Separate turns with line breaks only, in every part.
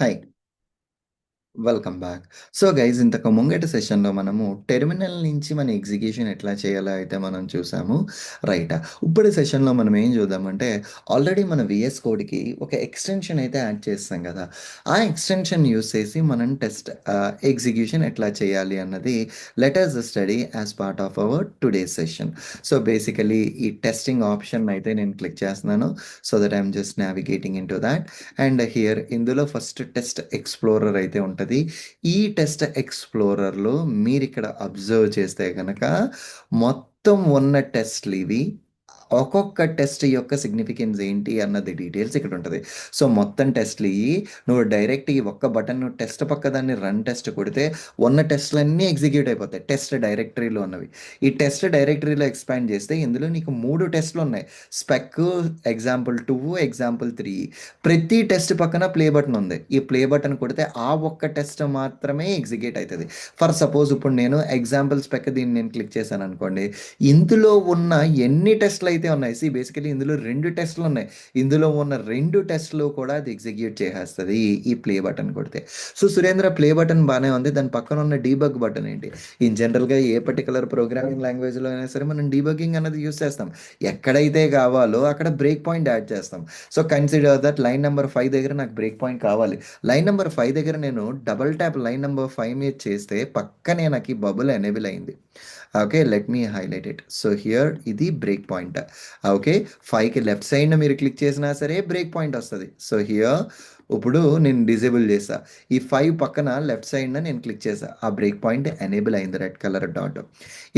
Hi. Welcome back. So guys ఇంతకు ముంగటి సెషన్‌లో మనము టెర్మినల్ నుంచి మన ఎగ్జిక్యూషన్ ఎట్లా చేయాలో అయితే మనం చూసాము. రైటా? ఇప్పటి సెషన్‌లో మనం ఏం చూద్దామంటే ఆల్రెడీ మన వీఎస్ కోడ్‌కి ఒక ఎక్స్‌టెన్షన్ అయితే యాడ్ చేస్తాం కదా! ఆ ఎక్స్‌టెన్షన్ యూజ్ చేసి మనం ఎగ్జిక్యూషన్ ఎట్లా చేయాలి అన్నది let us study as part of our today's session. So basically ఈ టెస్టింగ్ ఆప్షన్ అయితే నేను క్లిక్ చేస్తున్నాను. So that I am just navigating into that. And here ఇందులో ఫస్ట్ టెస్ట్ ఎక్స్‌ప్లోరర్ అయితే ఉంటది. ఈ టెస్ట్ ఎక్స్‌ప్లోరర్‌లో మీరిక్కడ అబ్జర్వ్ చేస్తే గనక మొత్తం ఉన్న టెస్ట్‌లు ఇవి. ఒక్కొక్క టెస్ట్ యొక్క సిగ్నిఫికెన్స్ ఏంటి అన్నది డీటెయిల్స్ ఇక్కడ ఉంటది. సో, మొత్తం టెస్ట్‌లు ఇయ్యి. నువ్వు డైరెక్ట్ ఈ ఒక్క బటన్ టెస్ట్ పక్క దాన్ని రన్ టెస్ట్ కొడితే ఉన్న టెస్ట్‌లన్నీ ఎగ్జిక్యూట్ అయిపోతాయి. టెస్ట్ డైరెక్టరీలో ఉన్నవి. ఈ టెస్ట్ డైరెక్టరీలో ఎక్స్‌పాండ్ చేస్తే ఇందులో నీకు 3 టెస్ట్‌లున్నాయి. Spec, example 2, example 3. ప్రతి టెస్ట్ పక్కన ప్లే బటన్ ఉంది. ఈ ప్లే బటన్ కొడితే ఆ ఒక్క టెస్ట్ మాత్రమే ఎగ్జిక్యూట్ అయితది. ఫర్ సపోజ్ ఇప్పుడు నేను ఎగ్జాంపుల్ స్పెక్ దీన్ని నేను క్లిక్ చేశాననుకోండి. ఇందులో ఉన్న ఎన్ని టెస్ట్‌లు అయితే ఉన్నాయి. బేసికల్లీ ఇందులో 2 టెస్ట్‌లు ఉన్నాయి. ఇందులో ఉన్న 2 టెస్ట్‌లు కూడా అది ఎగ్జిక్యూట్ చేసేస్తది ఈ ప్లే బటన్ కొడితే. సో, సురేంద్ర ప్లే బటన్ బానే ఉంది. దాని పక్కన ఉన్న డీబగ్ బటన్ ఏంటి? ఇన్ జనరల్‌గా ఏ పర్టిక్యులర్ ప్రోగ్రామింగ్ లాంగ్వేజ్‌లో అయినా సరే మనం డీబగ్గింగ్ అన్నది యూజ్ చేస్తాం. ఎక్కడైతే కావాలో అక్కడ బ్రేక్ పాయింట్ యాడ్ చేస్తాం. So, consider that line number 5 దగ్గర నాకు బ్రేక్ పాయింట్ కావాలి. లైన్ నంబర్ 5 దగ్గర నేను డబుల్ ట్యాప్ లైన్ నంబర్ 5 మీద చేస్తే పక్కనే నాకు ఈ బబుల్ ఎనేబుల్ అయింది. Okay. Let me highlight it. So, here ఇది బ్రేక్ పాయింట్. ఓకే. 5కి లెఫ్ట్ సైడ్‌న మీరు క్లిక్ చేసినా సరే బ్రేక్ పాయింట్ వస్తది. సో, హియర్ ఇప్పుడు నేను డిజేబుల్ చేశా. ఈ 5 పక్కన లెఫ్ట్ సైడ్‌న నేను క్లిక్ చేశా. ఆ బ్రేక్ పాయింట్ ఎనేబుల్ అయింది రెడ్ కలర్ డాట్.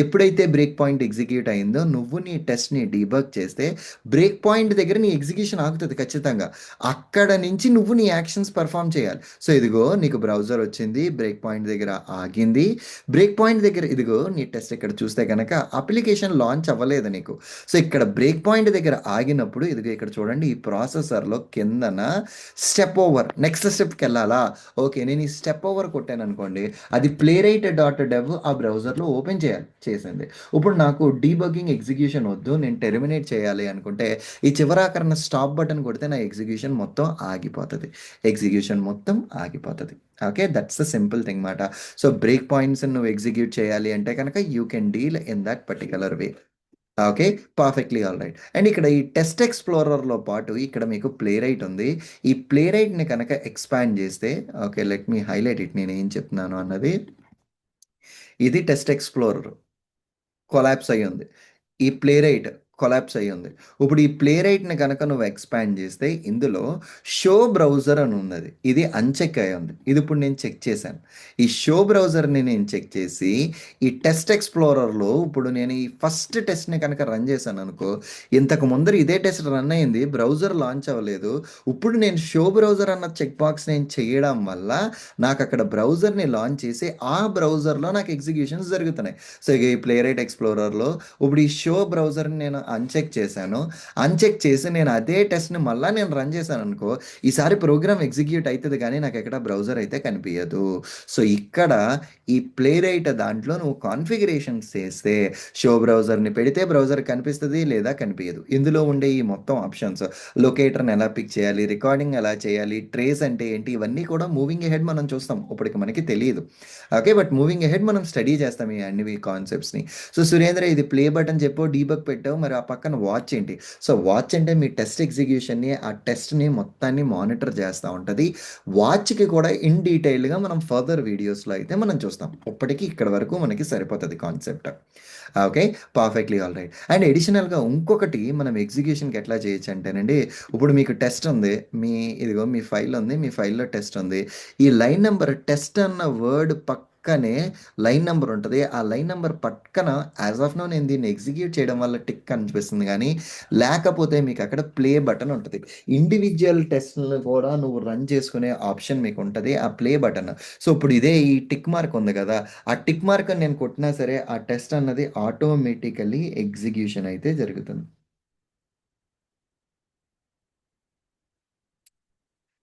ఎప్పుడైతే బ్రేక్ పాయింట్ ఎగ్జిక్యూట్ అయిందో నువ్వు నీ టెస్ట్‌ని డీబగ్ చేస్తే బ్రేక్ పాయింట్ దగ్గర నీ ఎగ్జిక్యూషన్ ఆగుతది ఖచ్చితంగా. అక్కడ నుంచి నువ్వు నీ యాక్షన్స్ పెర్ఫార్మ్ చేయాలి. సో, ఇదిగో నీకు బ్రౌజర్ వచ్చింది. బ్రేక్ పాయింట్ దగ్గర ఆగింది. బ్రేక్ పాయింట్ దగ్గర ఇదిగో నీ టెస్ట్ ఇక్కడ చూస్తే గనక అప్లికేషన్ లాంచ్ అవ్వలేదు నీకు. సో, ఇక్కడ బ్రేక్ పాయింట్ దగ్గర ఆగినప్పుడు ఇదిగో ఇక్కడ చూడండి ఈ ప్రాసెసర్‌లో కిందన స్టెప్ ఓవర్ నెక్స్ట్ స్టెప్‌కి వెళ్ళాలా? ఓకే. నేను ఈ స్టెప్ ఓవర్ కొట్టాననుకోండి. అది ప్లేరైట్ డాట్ డెవ్ ఆ బ్రౌజర్‌లో ఓపెన్ చేయాలి. చేసింది. ఇప్పుడు నాకు డీబగ్గింగ్ ఎగ్జిక్యూషన్ వద్దు. నేను టెర్మినేట్ చేయాలి అనుకుంటే ఈ చివరాఖరన స్టాప్ బటన్ కొడితే నా ఎగ్జిక్యూషన్ మొత్తం ఆగిపోతది. ఎగ్జిక్యూషన్ మొత్తం ఆగిపోతది. Okay. That's the simple thing మాట. సో, బ్రేక్ పాయింట్స్ నువ్వు ఎగ్జిక్యూట్ చేయాలి అంటే కనుక you can deal in that particular way. Okay. Perfectly alright. And ఇక్కడ ఈ టెస్ట్ ఎక్స్‌ప్లోరర్‌లో పాటు ఇక్కడ మీకు ప్లే రైట్ ఉంది. ఈ ప్లే రైట్‌ని కనుక ఎక్స్‌పాండ్ చేస్తే okay. Let me highlight it నేనేం చెప్తున్నాను అన్నది. ఇది టెస్ట్ ఎక్స్‌ప్లోరర్. కొలాప్స్ అయ్యుంది. ఈ ప్లే రైట్ కొలాప్స్ అయ్యుంది. ఇప్పుడు ఈ ప్లే రైట్‌ని గనక నువ్వు ఎక్స్‌పాండ్ చేస్తే ఇందులో షో బ్రౌజర్ అని ఉన్నది. ఇది అన్‌చెక్ అయ్యుంది. ఇది ఇప్పుడు నేను చెక్ చేశాను. ఈ షో బ్రౌజర్‌ని నేను చెక్ చేసి ఈ టెస్ట్ ఎక్స్‌ప్లోరర్‌లో ఇప్పుడు నేను ఈ ఫస్ట్ టెస్ట్‌ని కనుక రన్ చేశాననుకో, ఇంతకు ముందర ఇదే టెస్ట్ రన్ అయింది. బ్రౌజర్ లాంచ్ అవ్వలేదు. ఇప్పుడు నేను షో బ్రౌజర్ అన్న చెక్ బాక్స్ నేను చేయడం వల్ల నాకక్కడ బ్రౌజర్‌ని లాంచ్ చేసి ఆ బ్రౌజర్‌లో నాకు ఎగ్జిక్యూషన్స్ జరుగుతున్నాయి. సో, ఇగ ఈ ప్లే రైట్ ఎక్స్‌ప్లోరర్‌లో ఇప్పుడు ఈ షో బ్రౌజర్‌ని నేను అన్‌చెక్ చేశాను. అన్‌చెక్ చేసి నేను అదే టెస్ట్‌ని మళ్ళా నేను రన్ చేశాననుకో, ఈసారి ప్రోగ్రామ్ ఎగ్జిక్యూట్ అయితది గానీ నాకెక్కడ బ్రౌజర్ అయితే కనిపియదు. సో, ఇక్కడ ఈ ప్లే రైట్ దాంట్లో నువ్వు కాన్ఫిగరేషన్స్ చేస్తే షో బ్రౌజర్‌ని పెడితే బ్రౌజర్ కనిపిస్తది లేదా కనిపియదు. ఇందులో ఉండే ఈ మొత్తం ఆప్షన్స్ లొకేటర్‌ని ఎలా పిక్ చేయాలి, రికార్డింగ్ ఎలా చేయాలి, ట్రేస్ అంటే ఏంటి ఇవన్నీ కూడా మూవింగ్ అహెడ్ మనం చూస్తాం. ఇప్పటికి మనకి తెలీదు. ఓకే. బట్ మూవింగ్ అహెడ్ మనం స్టడీ చేస్తాం ఈ అన్ని కాన్సెప్ట్స్‌ని. సో, సురేంద్ర ఇది ప్లే బటన్ చెప్పావు, డీబగ్ పెట్టావు. మరి ఆ పక్కన వాచ్ ఏంటి? సో, వాచ్ అంటే మీ టెస్ట్ ఎగ్జిక్యూషన్‌ని, ఆ టెస్ట్‌ని మొత్తాన్ని మానిటర్ చేస్తా ఉంటది. వాచ్‌కి కూడా ఇన్ డీటెయిల్‌గా మనం ఫర్దర్ వీడియోస్‌లో అయితే మనం చూస్తాం. ఇప్పటికి ఇక్కడి వరకు మనకి సరిపోతది concept. Okay. Perfectly alright. And అడిషనల్‌గా ఇంకొకటి మనం ఎగ్జిక్యూషన్‌కి ఎట్లా చేయొచ్చంటేనండి, ఇప్పుడు మీకు టెస్ట్ ఉంది. ఇదిగో మీ ఫైల్ ఉంది. మీ ఫైల్‌లో టెస్ట్ ఉంది. ఈ లైన్ నంబర్ టెస్ట్ అన్న వర్డ్ పక్కనే లైన్ నంబర్ ఉంటది. ఆ లైన్ నంబర్ పక్కన యాస్ ఆఫ్ నౌ నేను దీన్ని ఎగ్జిక్యూట్ చేయడం వల్ల టిక్ కనిపిస్తుంది గానీ, లేకపోతే మీకక్కడ ప్లే బటన్ ఉంటది. ఇండివిడ్యువల్ టెస్ట్‌లని కూడా నువ్వు రన్ చేసుకునే ఆప్షన్ మీకుంటది. ఆ ప్లే బటన్. సో, ఇప్పుడు ఇదే ఈ టిక్ మార్క్ ఉంది గదా! ఆ టిక్ మార్క్ నేను కొట్టినా సరే ఆ టెస్ట్ అన్నది ఆటోమేటికల్లీ ఎగ్జిక్యూషన్ అయితే జరుగుతుంది.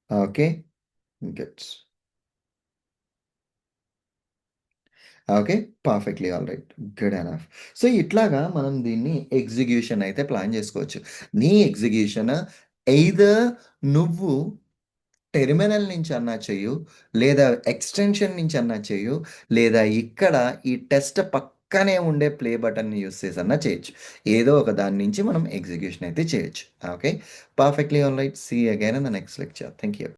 Okay. Good. Okay. Perfectly alright. Good enough. So, ఇట్లాగా మనం దీన్ని ఎగ్జిక్యూషన్ అయితే ప్లాన్ జేసుకోవచ్చు. నీ ఎగ్జిక్యూషన్ ఎయిదర్ నువ్వు టెర్మినల్ నుంచి అన్నా చెయ్యు, లేదా ఎక్స్‌టెన్షన్ నుంచి అన్నా చెయ్యు, లేదా ఇక్కడ ఈ టెస్ట్ పక్కనే ఉండే ప్లే బటన్‌ని యూజ్ చేసన్నా చేయొచ్చు. ఏదో ఒక దాని నుంచి మనం ఎగ్జిక్యూషన్ అయితే చేయొచ్చు. Okay. Perfectly alright. See you again in the next lecture. Thank you.